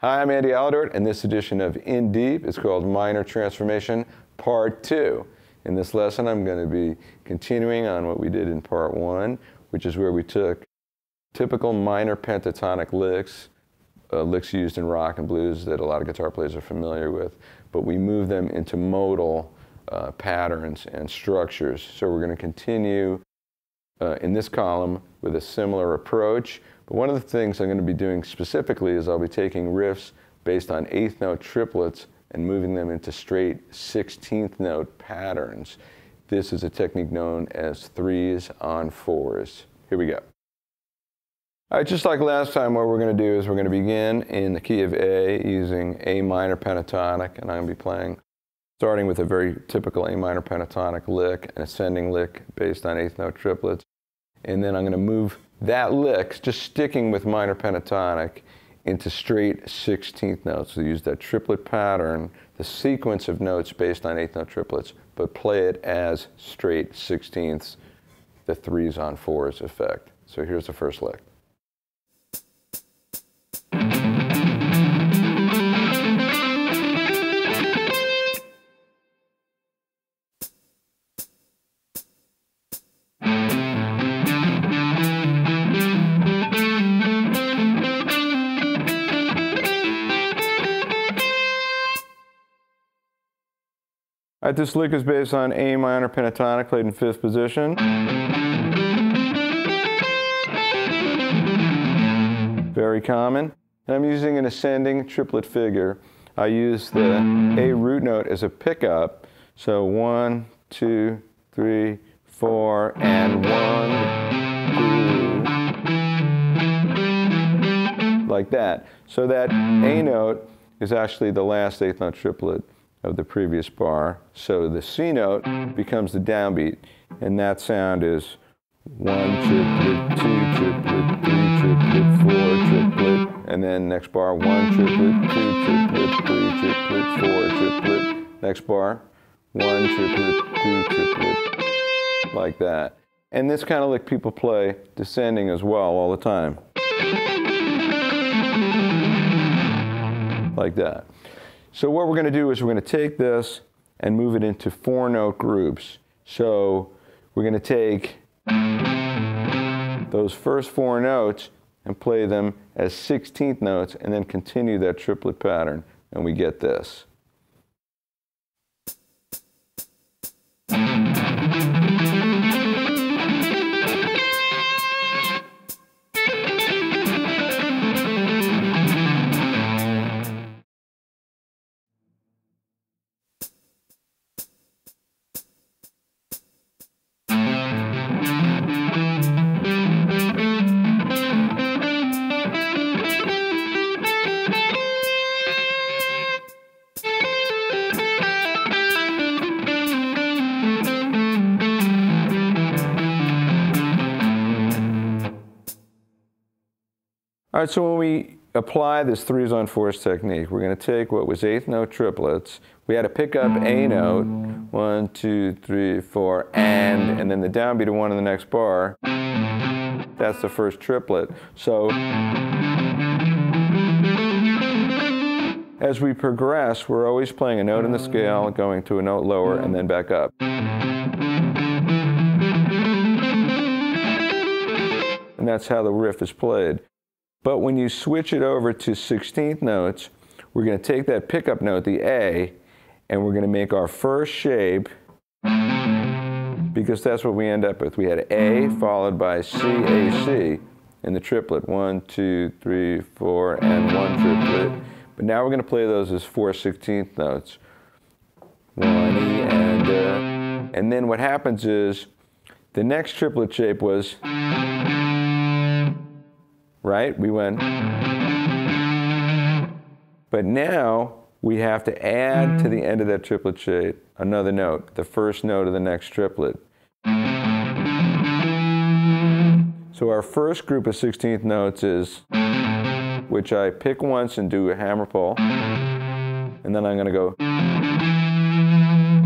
Hi, I'm Andy Aladort, and this edition of In Deep is called Minor Transformation Part 2. In this lesson, I'm going to be continuing on what we did in Part 1, which is where we took typical minor pentatonic licks, licks used in rock and blues that a lot of guitar players are familiar with, but we moved them into modal patterns and structures. So we're going to continue in this column with a similar approach. But one of the things I'm going to be doing specifically is I'll be taking riffs based on eighth note triplets and moving them into straight 16th note patterns. This is a technique known as 3s on 4s. Here we go. All right, just like last time, what we're going to do is we're going to begin in the key of A using A minor pentatonic, and I'm going to be playing, starting with a very typical A minor pentatonic lick, an ascending lick based on eighth note triplets. And then I'm going to move that lick, just sticking with minor pentatonic, into straight 16th notes. So use that triplet pattern, the sequence of notes based on eighth note triplets, but play it as straight 16ths, the 3s on 4s effect. So here's the first lick. All right, this lick is based on A minor pentatonic, played in 5th position. Very common. And I'm using an ascending triplet figure. I use the A root note as a pickup. So 1, 2, 3, 4, and 1, 2, like that. So that A note is actually the last eighth note triplet of the previous bar. So the C note becomes the downbeat, and that sound is 1 triplet, 2 triplet, 3 triplet, 4 triplet, and then next bar 1 triplet, 2 triplet, 3 triplet, 4 triplet, next bar 1 triplet, 2 triplet, like that. And this kind of lick people play descending as well all the time, like that. So what we're going to do is we're going to take this and move it into 4-note groups. So we're going to take those first 4 notes and play them as 16th notes and then continue that triplet pattern, and we get this. All right, so when we apply this 3s on 4s technique, we're going to take what was eighth note triplets. We had to pick up A note, 1, 2, 3, 4, and then the downbeat of 1 in the next bar. That's the first triplet. So as we progress, we're always playing a note in the scale, going to a note lower, and then back up. And that's how the riff is played. But when you switch it over to 16th notes, we're going to take that pickup note, the A, and we're going to make our first shape, because that's what we end up with. We had A followed by C, A, C in the triplet. 1, 2, 3, 4, and 1 triplet. But now we're going to play those as 4 16th notes. 1, E, and then what happens is the next triplet shape was, right? We went. But now we have to add to the end of that triplet shape another note, the first note of the next triplet. So our first group of 16th notes is, which I pick once and do a hammer pull, and then I'm going to go.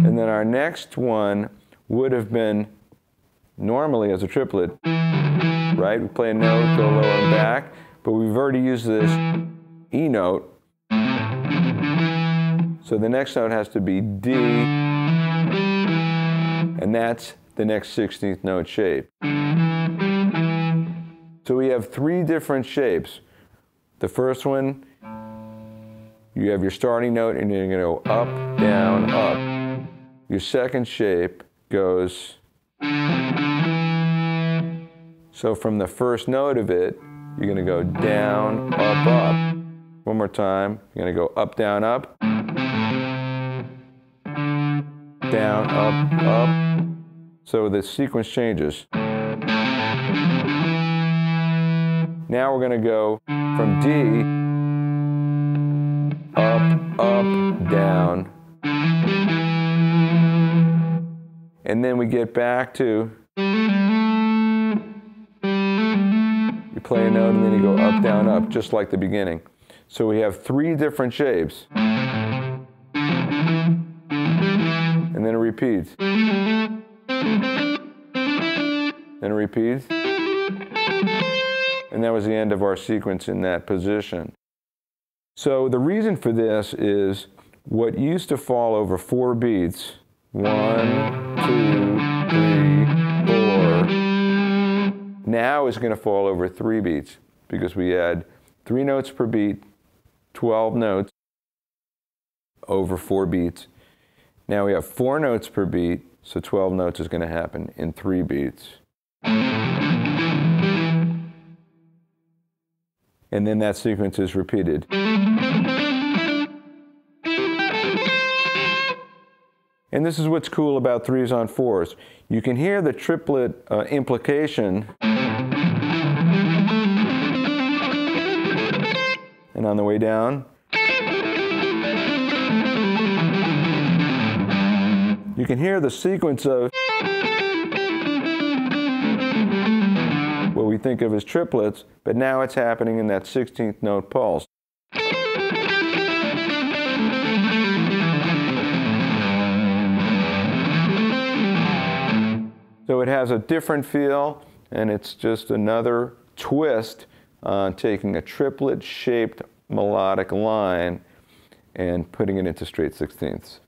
And then our next one would have been normally as a triplet, right? We play a note, go lower and back, but we've already used this E note, So the next note has to be D, and that's the next 16th note shape. So we have three different shapes. The first one, you have your starting note and you're going to go up, down, up. Your second shape goes, so from the first note of it, you're going to go down, up, up. One more time, you're going to go up, down, up. Down, up, up. So the sequence changes. Now we're going to go from D, up, up, down. And then we get back to, you play a note and then you go up, down, up, just like the beginning. So we have three different shapes. And then it repeats. Then it repeats. And that was the end of our sequence in that position. So the reason for this is what used to fall over 4 beats, 1, 2, 3, 4, now is going to fall over 3 beats because we add 3 notes per beat, 12 notes over 4 beats. Now we have 4 notes per beat, so 12 notes is going to happen in 3 beats. And then that sequence is repeated. And this is what's cool about 3s on 4s. You can hear the triplet implication. And on the way down, you can hear the sequence of what we think of as triplets, but now it's happening in that 16th note pulse. So it has a different feel, and it's just another twist on taking a triplet-shaped melodic line and putting it into straight 16ths.